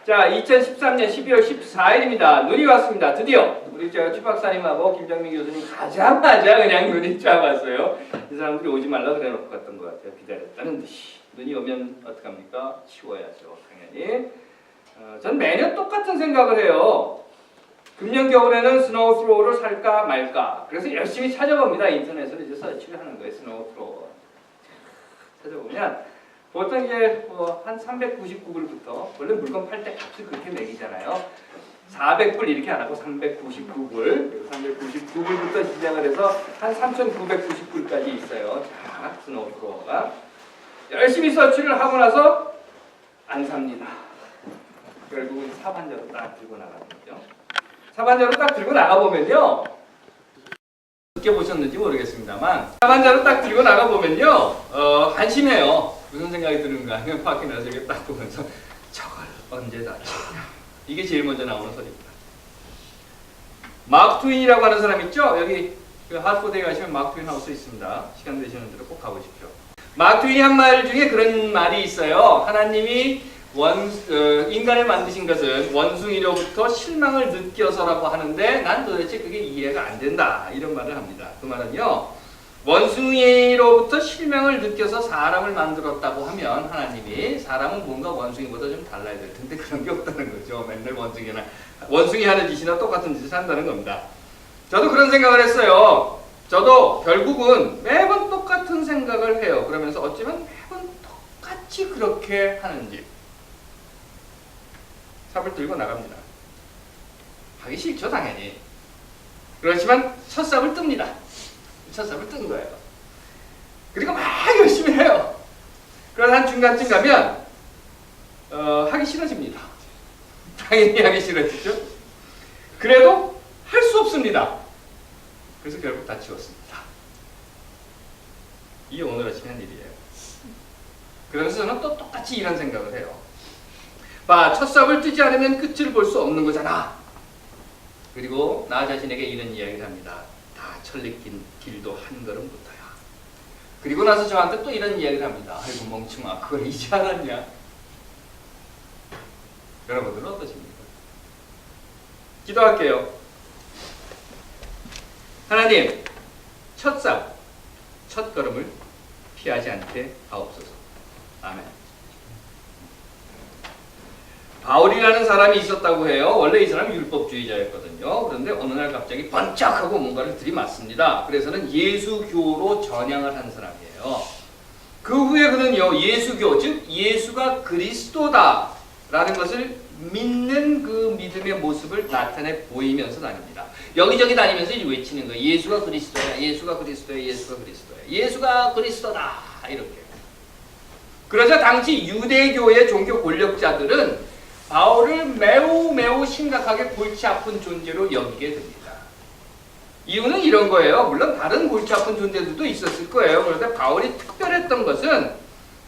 자, 2013년 12월 14일입니다. 눈이 왔습니다. 드디어 우리 최 박사님하고 김정민 교수님 가자마자 그냥 눈이 쫙 왔어요. 이 사람들이 오지 말라 그래놓고 갔던 것 같아요. 기다렸다는 듯이. 눈이 오면 어떡합니까? 치워야죠, 당연히. 전 매년 똑같은 생각을 해요. 금년 겨울에는 스노우 스로우를 살까 말까. 그래서 열심히 찾아봅니다. 인터넷으로 이제 서치를 하는 거예요. 스노우 스로우. 찾아보면 보통 이제 한 399불부터 원래 물건 팔 때 값을 그렇게 매기잖아요. 400불 이렇게 안 하고 399불, 399불부터 시작을 해서 한 3,990불까지 있어요. 자, 스노우 스로우가 열심히 서치를 하고 나서 안 삽니다. 결국은 사반자로 딱 들고 나가거든요. 사반자로 딱 들고 나가보면요. 느껴보셨는지 모르겠습니다만 사반자로 딱 들고 나가보면요. 한심해요. 무슨 생각이 드는가. 그냥 밖에 나서 이렇게 딱 보면서 저걸 언제 다 치냐. 이게 제일 먼저 나오는 소리입니다. 마크 트윈이라고 하는 사람 있죠? 여기 그 하트포드에 가시면 마크 트윈 하우스 있습니다. 시간 되시는 분들은 꼭 가보십시오. 마크 트윈이 한 말 중에 그런 말이 있어요. 하나님이 인간을 만드신 것은 원숭이로부터 실망을 느껴서라고 하는데 난 도대체 그게 이해가 안 된다. 이런 말을 합니다. 그 말은요. 원숭이로부터 실망을 느껴서 사람을 만들었다고 하면 하나님이 사람은 뭔가 원숭이보다 좀 달라야 될 텐데 그런 게 없다는 거죠. 맨날 원숭이 하는 짓이나 똑같은 짓을 한다는 겁니다. 저도 그런 생각을 했어요. 저도 결국은 매번 똑같은 생각을 해요. 그러면서 어쩌면 매번 똑같이 그렇게 하는지 삽을 들고 나갑니다. 하기 싫죠, 당연히. 그렇지만 첫 삽을 뜹니다. 첫 삽을 뜬 거예요. 그리고 막 열심히 해요. 그러다 한 중간쯤 가면 하기 싫어집니다. 당연히 하기 싫어지죠. 그래도 할 수 없습니다. 그래서 결국 다 지웠습니다. 이게 오늘 아침에 한 일이에요. 그러면서 저는 또 똑같이 이런 생각을 해요. 봐, 첫 삽을 뜨지 않으면 끝을 볼 수 없는 거잖아. 그리고 나 자신에게 이런 이야기를 합니다. 다 철리긴 길도 한 걸음부터야. 그리고 나서 저한테 또 이런 이야기를 합니다. 아이고 멍청아, 그걸 이제 알았냐? 여러분들은 어떠십니까? 기도할게요. 하나님, 첫 삽, 첫 걸음을 피하지 않게 하옵소서. 아멘. 바울이라는 사람이 있었다고 해요. 원래 이 사람은 율법주의자였거든요. 그런데 어느 날 갑자기 번쩍하고 뭔가를 들이맞습니다. 그래서는 예수교로 전향을 한 사람이에요. 그 후에 그는요, 예수교, 즉 예수가 그리스도다라는 것을 믿는 그 믿음의 모습을 나타내 보이면서 다닙니다. 여기저기 다니면서 외치는 거예요. 예수가 그리스도야, 예수가 그리스도야, 예수가 그리스도야, 예수가 그리스도다 이렇게. 그러자 당시 유대교의 종교 권력자들은 바울을 매우 심각하게 골치 아픈 존재로 여기게 됩니다. 이유는 이런 거예요. 물론 다른 골치 아픈 존재들도 있었을 거예요. 그런데 바울이 특별했던 것은,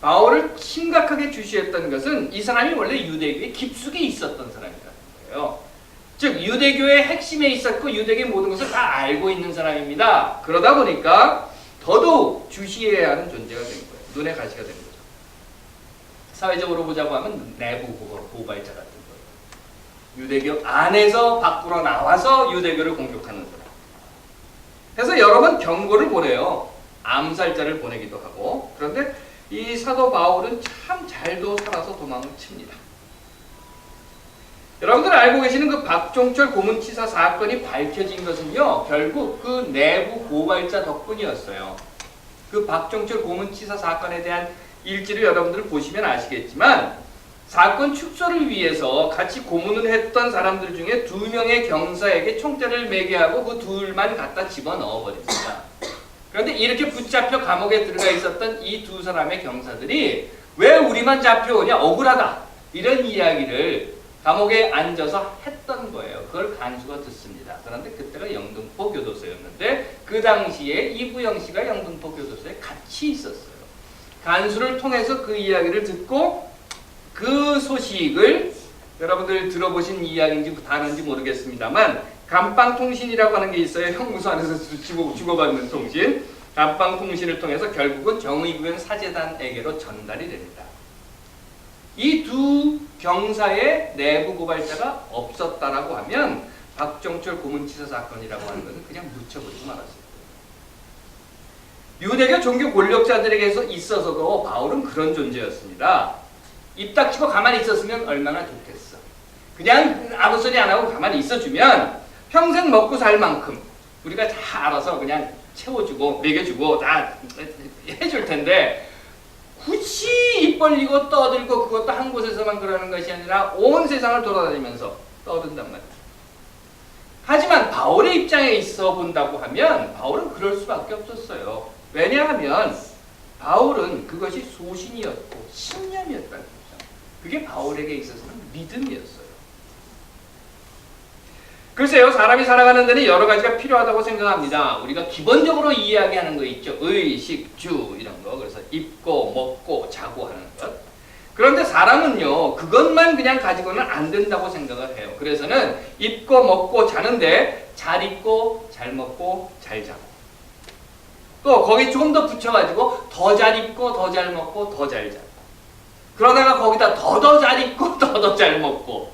바울을 심각하게 주시했던 것은 이 사람이 원래 유대교의 깊숙이 있었던 사람이라는 거예요. 즉 유대교의 핵심에 있었고 유대교의 모든 것을 다 알고 있는 사람입니다. 그러다 보니까 더더욱 주시해야 하는 존재가 된 거예요. 눈의 가시가 된 거예요. 사회적으로 보자고 하면 내부 고발자 같은 거예요. 유대교 안에서 밖으로 나와서 유대교를 공격하는 사람. 그래서 여러 번 경고를 보내요. 암살자를 보내기도 하고. 그런데 이 사도 바울은 참 잘도 살아서 도망을 칩니다. 여러분들 알고 계시는 그 박종철 고문치사 사건이 밝혀진 것은요, 결국 그 내부 고발자 덕분이었어요. 그 박종철 고문치사 사건에 대한 일지를 여러분들 보시면 아시겠지만 사건 축소를 위해서 같이 고문을 했던 사람들 중에 2명의 경사에게 총대를 매게 하고 그 둘만 갖다 집어넣어 버렸습니다. 그런데 이렇게 붙잡혀 감옥에 들어가 있었던 이 2 사람의 경사들이 왜 우리만 잡혀오냐, 억울하다, 이런 이야기를 감옥에 앉아서 했던 거예요. 그걸 간수가 듣습니다. 그런데 그때가 영등포 교도소였는데 그 당시에 이구영 씨가 영등포 교도소에 같이 있었어요. 간수를 통해서 그 이야기를 듣고 그 소식을, 여러분들 들어보신 이야기인지 다른지 모르겠습니다만 감방통신이라고 하는 게 있어요. 형무소 안에서 주고받는 통신. 감방통신을 통해서 결국은 정의구현 사재단에게로 전달이 됩니다. 이 두 경사의 내부 고발자가 없었다라고 하면 박정철 고문치사 사건이라고 하는 것은 그냥 묻혀버리고 말았어요. 유대교 종교 권력자들에게 있어서도 바울은 그런 존재였습니다. 입 닥치고 가만히 있었으면 얼마나 좋겠어. 그냥 아무 소리 안 하고 가만히 있어주면 평생 먹고 살 만큼 우리가 다 알아서 그냥 채워주고 먹여주고 다 해줄 텐데 굳이 입 벌리고 떠들고 그것도 한 곳에서만 그러는 것이 아니라 온 세상을 돌아다니면서 떠든단 말이에요. 하지만 바울의 입장에 있어 본다고 하면 바울은 그럴 수밖에 없었어요. 왜냐하면 바울은 그것이 소신이었고 신념이었다는 거죠. 그게 바울에게 있어서는 믿음이었어요. 글쎄요, 사람이 살아가는 데는 여러 가지가 필요하다고 생각합니다. 우리가 기본적으로 이야기하는 거 있죠. 의식, 주 이런 거. 그래서 입고 먹고 자고 하는 것. 그런데 사람은요, 그것만 그냥 가지고는 안 된다고 생각을 해요. 그래서는 입고 먹고 자는데 잘 입고 잘 먹고 잘 자고, 또 거기 조금 더 붙여가지고 더 잘 입고 더 잘 먹고 더 잘 자고, 그러다가 거기다 더 잘 입고 더 잘 먹고,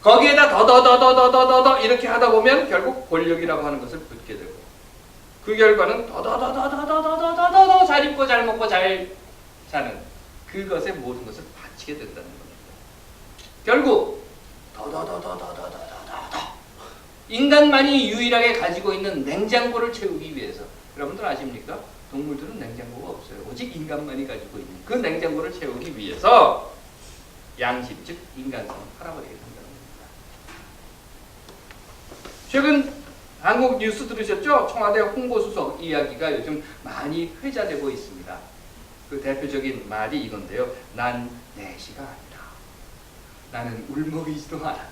거기에다 더 이렇게 하다 보면 결국 권력이라고 하는 것을 붙게 되고, 그 결과는 더 잘 입고 잘 먹고 잘 자는 그것에 모든 것을 바치게 된다는 겁니다. 결국 더 인간만이 유일하게 가지고 있는 냉장고를 채우기 위해서, 여러분들 아십니까? 동물들은 냉장고가 없어요. 오직 인간만이 가지고 있는 그 냉장고를 채우기 위해서 양심, 즉 인간성을 팔아버리게 된다는 겁니다. 최근 한국 뉴스 들으셨죠? 청와대 홍보수석 이야기가 요즘 많이 회자되고 있습니다. 그 대표적인 말이 이건데요. 난 내시가 아니다. 나는 울먹이지도 않았다.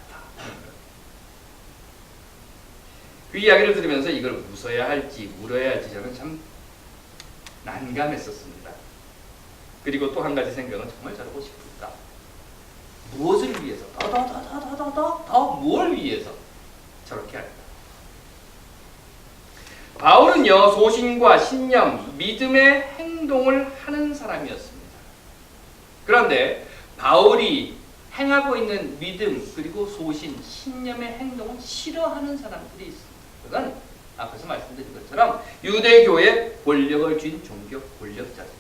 그 이야기를 들으면서 이걸 웃어야 할지 울어야 할지 저는 참 난감했었습니다. 그리고 또 한 가지 생각은 정말 저러고 싶다. 무엇을 위해서? 더 뭘 위해서 저렇게 할까? 바울은요, 소신과 신념, 믿음의 행동을 하는 사람이었습니다. 그런데 바울이 행하고 있는 믿음, 그리고 소신, 신념의 행동을 싫어하는 사람들이 있습니다. 그건 앞에서 말씀드린 것처럼 유대교의 권력을 쥔 종교 권력자들입니다.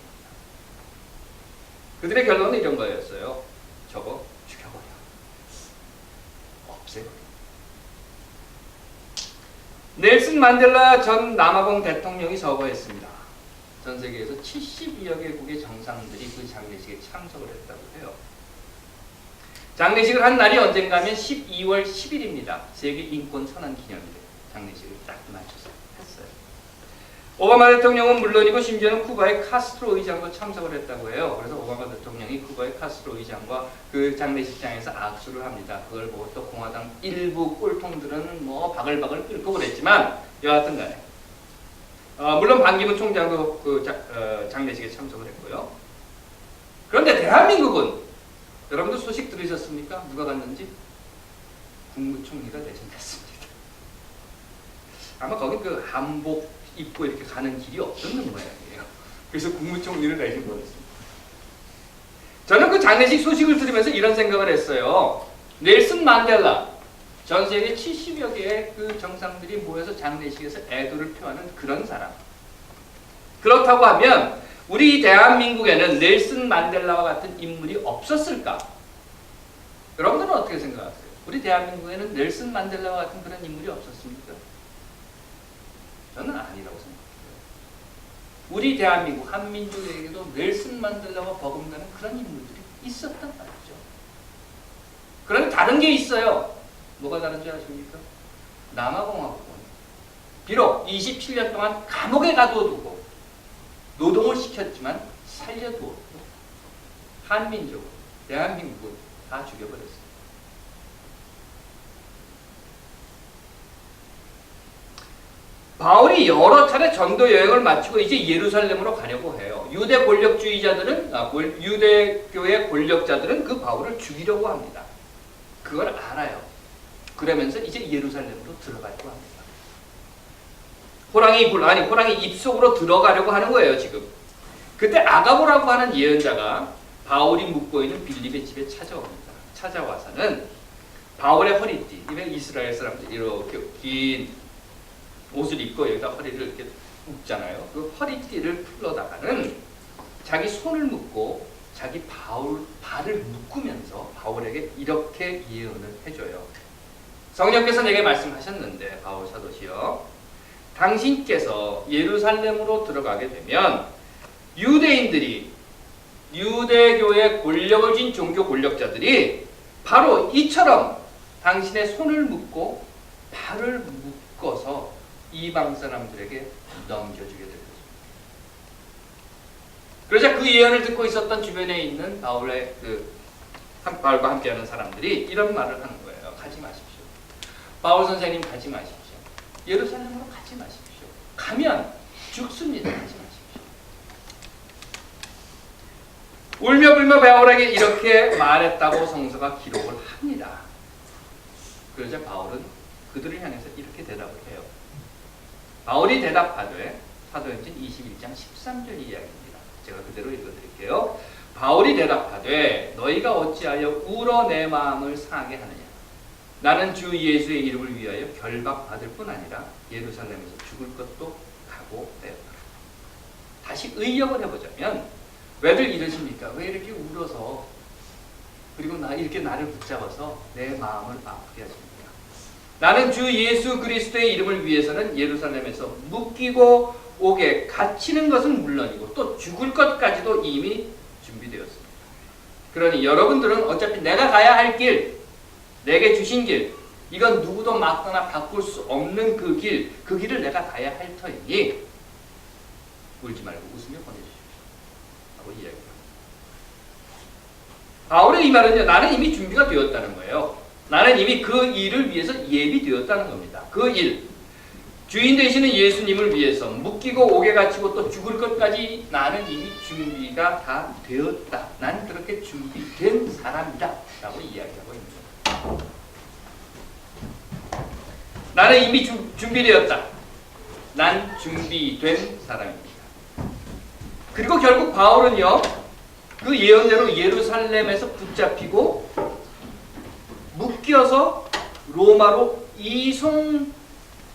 그들의 결론은 이런 거였어요. 저거 죽여버려. 없애버려. 넬슨 만델라 전 남아공 대통령이 서거했습니다. 전 세계에서 72여 개국의 정상들이 그 장례식에 참석을 했다고 해요. 장례식을 한 날이 언젠가 하면 12월 10일입니다. 세계 인권 선언 기념일에 장례식을 딱 맞춰서 했어요. 오바마 대통령은 물론이고 심지어는 쿠바의 카스트로 의장도 참석을 했다고 해요. 그래서 오바마 대통령이 쿠바의 카스트로 의장과 그 장례식장에서 악수를 합니다. 그걸 보고 또 공화당 일부 꼴통들은 뭐 바글바글 끓고 그랬지만 여하튼 간에 물론 반기문 총장도 그 장례식에 참석을 했고요. 그런데 대한민국은 여러분들 소식 들으셨습니까? 누가 갔는지? 국무총리가 내정됐습니다. 아마 거기 그 한복 입고 이렇게 가는 길이 없었는 모양이에요. 그래서 국무총리를 내신 거였습니다. 저는 그 장례식 소식을 들으면서 이런 생각을 했어요. 넬슨 만델라, 전 세계 70여 개의 그 정상들이 모여서 장례식에서 애도를 표하는 그런 사람. 그렇다고 하면 우리 대한민국에는 넬슨 만델라와 같은 인물이 없었을까? 여러분들은 어떻게 생각하세요? 우리 대한민국에는 넬슨 만델라와 같은 그런 인물이 없었습니까? 저는 아니라고 생각해요. 우리 대한민국 한민족에게도 넬슨 만델라와 버금가는 그런 인물들이 있었단 말이죠. 그런데 다른 게 있어요. 뭐가 다른지 아십니까? 남아공화국은 비록 27년 동안 감옥에 가둬두고 노동을 시켰지만 살려두었고 한민족은, 대한민국은 다 죽여버렸습니다. 바울이 여러 차례 전도 여행을 마치고 이제 예루살렘으로 가려고 해요. 유대 권력주의자들은, 유대교의 권력자들은 그 바울을 죽이려고 합니다. 그걸 알아요. 그러면서 이제 예루살렘으로 들어가려고 합니다. 호랑이 입속으로 들어가려고 하는 거예요, 지금. 그때 아가보라고 하는 예언자가 바울이 묵고 있는 빌립의 집에 찾아옵니다. 찾아와서는 바울의 허리띠, 이스라엘 사람들이 이렇게 긴 옷을 입고 여기다 허리를 이렇게 묶잖아요. 그 허리띠를 풀러다가는 자기 손을 묶고 자기 발을 묶으면서 바울에게 이렇게 예언을 해줘요. 성령께서 내게 말씀하셨는데 바울 사도시여, 당신께서 예루살렘으로 들어가게 되면 유대인들이, 유대교의 권력을 쥔 종교 권력자들이 바로 이처럼 당신의 손을 묶고 발을 묶어서 이방 사람들에게 넘겨주게 될 것입니다. 그러자 그 예언을 듣고 있었던 주변에 있는 바울과 함께하는 사람들이 이런 말을 하는 거예요. 가지 마십시오. 바울 선생님 가지 마십시오. 예루살렘으로 가지 마십시오. 가면 죽습니다. 가지 마십시오. 울며 불며 바울에게 이렇게 말했다고 성서가 기록을 합니다. 그러자 바울은 그들을 향해서 이렇게 대답을 해요. 바울이 대답하되, 사도행전 21장 13절 이야기입니다. 제가 그대로 읽어드릴게요. 바울이 대답하되 너희가 어찌하여 울어 내 마음을 상하게 하느냐. 나는 주 예수의 이름을 위하여 결박받을 뿐 아니라 예루살렘에서 죽을 것도 각오되었다. 다시 의역을 해보자면, 왜들 이러십니까? 왜 이렇게 울어서, 그리고 이렇게 나를 붙잡아서 내 마음을 아프게 하십니까? 나는 주 예수 그리스도의 이름을 위해서는 예루살렘에서 묶이고 옥에 갇히는 것은 물론이고 또 죽을 것까지도 이미 준비되었습니다. 그러니 여러분들은 어차피 내가 가야 할 길, 내게 주신 길, 이건 누구도 막거나 바꿀 수 없는 그 길을 내가 가야 할 터이니 울지 말고 웃으며 보내주십시오 하고 이야기합니다. 바울의 이 말은요, 나는 이미 준비가 되었다는 거예요. 나는 이미 그 일을 위해서 예비되었다는 겁니다. 그 일, 주인 되시는 예수님을 위해서 묶이고 옥에 갇히고 또 죽을 것까지 나는 이미 준비가 다 되었다. 난 그렇게 준비된 사람이다 라고 이야기하고 있습니다. 나는 이미 준비되었다. 난 준비된 사람입니다. 그리고 결국 바울은요, 그 예언대로 예루살렘에서 붙잡히고 묶여서 로마로 이송되게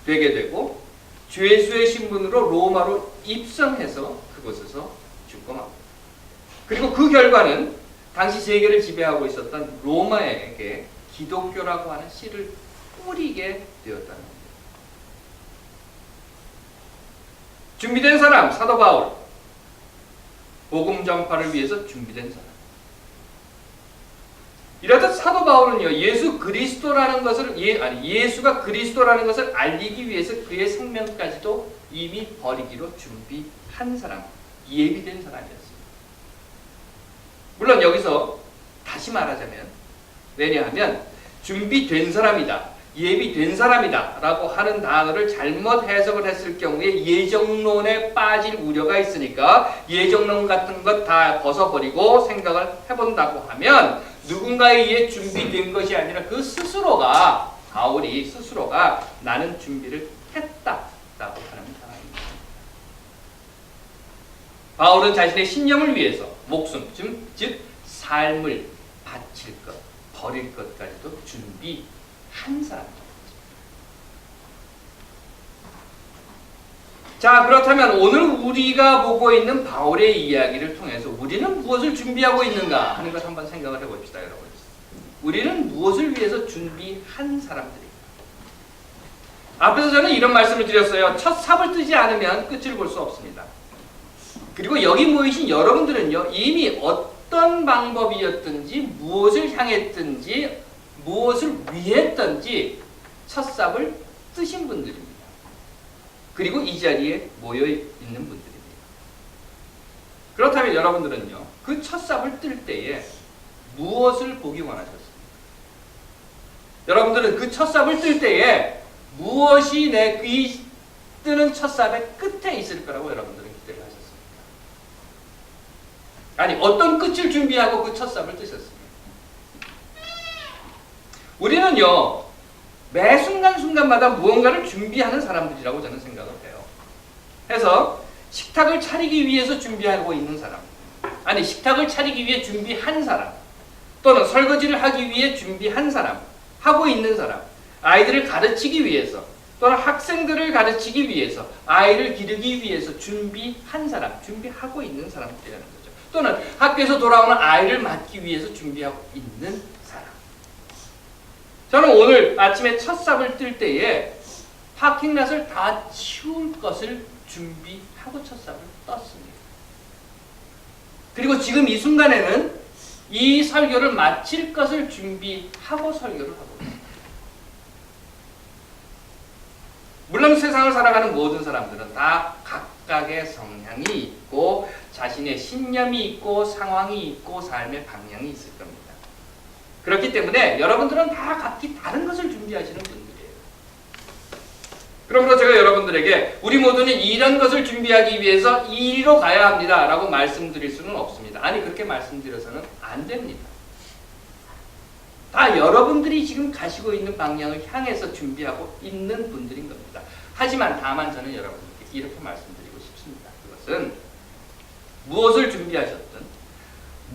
되고 죄수의 신분으로 로마로 입성해서 그곳에서 죽고 맙니다. 그리고 그 결과는 당시 세계를 지배하고 있었던 로마에게 기독교라고 하는 씨를 뿌리게 되었다는 겁니다. 준비된 사람, 사도 바울. 복음 전파를 위해서 준비된 사람. 이러듯 사도 바울은요, 예수가 그리스도라는 것을 알리기 위해서 그의 생명까지도 이미 버리기로 준비한 사람, 예비된 사람이었습니다. 물론 여기서 다시 말하자면, 왜냐하면 준비된 사람이다, 예비된 사람이다 라고 하는 단어를 잘못 해석을 했을 경우에 예정론에 빠질 우려가 있으니까 예정론 같은 것 다 벗어버리고 생각을 해본다고 하면 누군가에 의해 준비된 것이 아니라 그 스스로가, 바울이 스스로가 나는 준비를 했다라고 하는 사람입니다. 바울은 자신의 신념을 위해서 목숨, 즉 삶을 바칠 것, 버릴 것까지도 준비한 사람입니다. 자, 그렇다면 오늘 우리가 보고 있는 바울의 이야기를 통해서 우리는 무엇을 준비하고 있는가 하는 것 한번 생각을 해봅시다, 여러분. 우리는 무엇을 위해서 준비한 사람들입니다. 앞에서 저는 이런 말씀을 드렸어요. 첫 삽을 뜨지 않으면 끝을 볼 수 없습니다. 그리고 여기 모이신 여러분들은요, 이미 어떤 방법이었든지 무엇을 향했든지 무엇을 위했든지 첫 삽을 뜨신 분들입니다. 그리고 이 자리에 모여있는 분들입니다. 그렇다면 여러분들은요, 그 첫 삽을 뜰 때에 무엇을 보기 원하셨습니까? 여러분들은 그 첫 삽을 뜰 때에 무엇이 이 뜨는 첫 삽의 끝에 있을 거라고 여러분들은 기대를 하셨습니까? 아니, 어떤 끝을 준비하고 그 첫 삽을 뜨셨습니까? 우리는요, 매 순간순간마다 무언가를 준비하는 사람들이라고 저는 생각을 해요. 해서 식탁을 차리기 위해서 준비하고 있는 사람, 아니 식탁을 차리기 위해 준비한 사람, 또는 설거지를 하기 위해 준비한 사람, 하고 있는 사람, 아이들을 가르치기 위해서, 또는 학생들을 가르치기 위해서, 아이를 기르기 위해서 준비한 사람, 준비하고 있는 사람들이라는 거죠. 또는 학교에서 돌아오는 아이를 맡기 위해서 준비하고 있는 사람. 저는 오늘 아침에 첫 삽을 뜰 때에 파킹랏을 다 치울 것을 준비하고 첫 삽을 떴습니다. 그리고 지금 이 순간에는 이 설교를 마칠 것을 준비하고 설교를 하고 있습니다. 물론 세상을 살아가는 모든 사람들은 다 각각의 성향이 있고 자신의 신념이 있고 상황이 있고 삶의 방향이 있을 겁니다. 그렇기 때문에 여러분들은 다 각기 다른 것을 준비하시는 분들이에요. 그러므로 제가 여러분들에게 우리 모두는 이런 것을 준비하기 위해서 이리로 가야 합니다 라고 말씀드릴 수는 없습니다. 아니 그렇게 말씀드려서는 안 됩니다. 다 여러분들이 지금 가시고 있는 방향을 향해서 준비하고 있는 분들인 겁니다. 하지만 다만 저는 여러분들께 이렇게 말씀드리고 싶습니다. 그것은 무엇을 준비하셨든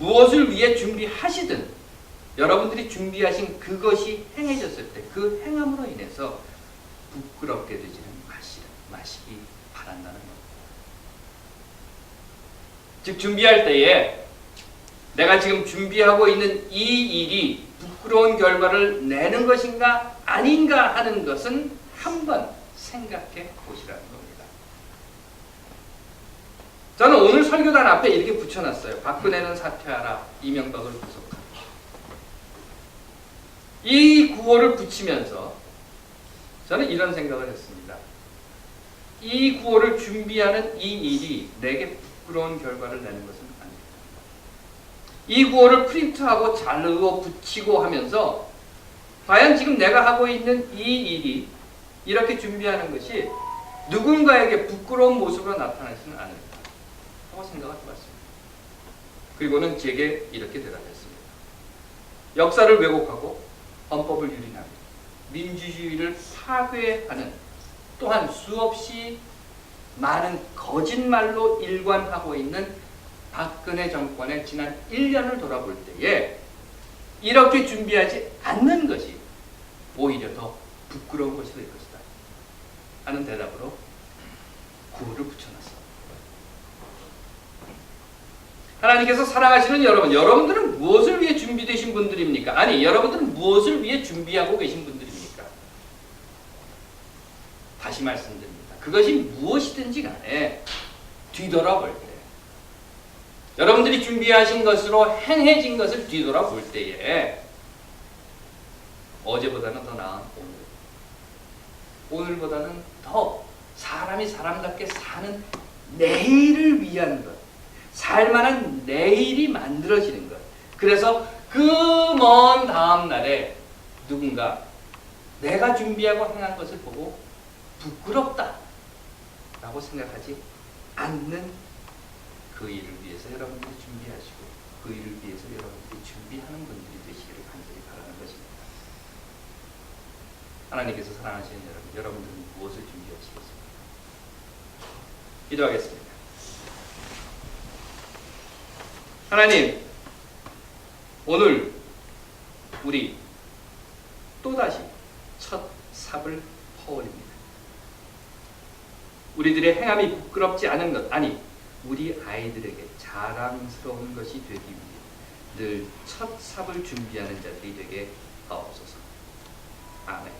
무엇을 위해 준비하시든 여러분들이 준비하신 그것이 행해졌을 때 그 행함으로 인해서 부끄럽게 되지는 마시기 바란다는 겁니다. 즉 준비할 때에 내가 지금 준비하고 있는 이 일이 부끄러운 결과를 내는 것인가 아닌가 하는 것은 한번 생각해 보시라는 겁니다. 저는 오늘 설교단 앞에 이렇게 붙여놨어요. 박근혜는 사퇴하라, 이명박을 구속하라. 이 구호를 붙이면서 저는 이런 생각을 했습니다. 이 구호를 준비하는 이 일이 내게 부끄러운 결과를 내는 것은 아닙니다. 이 구호를 프린트하고 자르고 붙이고 하면서 과연 지금 내가 하고 있는 이 일이 이렇게 준비하는 것이 누군가에게 부끄러운 모습으로 나타나지는 않을까 하고 생각을 해봤습니다. 그리고는 제게 이렇게 대답했습니다. 역사를 왜곡하고 헌법을 유린하고 민주주의를 파괴하는 또한 수없이 많은 거짓말로 일관하고 있는 박근혜 정권의 지난 1년을 돌아볼 때에 이렇게 준비하지 않는 것이 오히려 더 부끄러운 것이 될 것이다 하는 대답으로 구호를 붙여놨습니다. 하나님께서 사랑하시는 여러분, 여러분들은 무엇을 위해 준비되신 분들입니까? 아니, 여러분들은 무엇을 위해 준비하고 계신 분들입니까? 다시 말씀드립니다. 그것이 무엇이든지 간에 뒤돌아볼 때 여러분들이 준비하신 것으로 행해진 것을 뒤돌아볼 때에 어제보다는 더 나은 오늘보다는 더 사람이 사람답게 사는 내일을 위한 것, 살만한 내일이 만들어지는 것. 그래서 그 먼 다음 날에 누군가 내가 준비하고 행한 것을 보고 부끄럽다 라고 생각하지 않는 그 일을 위해서 여러분들이 준비하시고 그 일을 위해서 여러분들이 준비하는 분들이 되시기를 간절히 바라는 것입니다. 하나님께서 사랑하시는 여러분, 여러분들은 무엇을 준비하시겠습니까? 기도하겠습니다. 하나님, 오늘 우리 또다시 첫 삽을 퍼올립니다. 우리들의 행함이 부끄럽지 않은 것, 아니 우리 아이들에게 자랑스러운 것이 되기 위해 늘 첫 삽을 준비하는 자들이 되게 하옵소서. 아멘.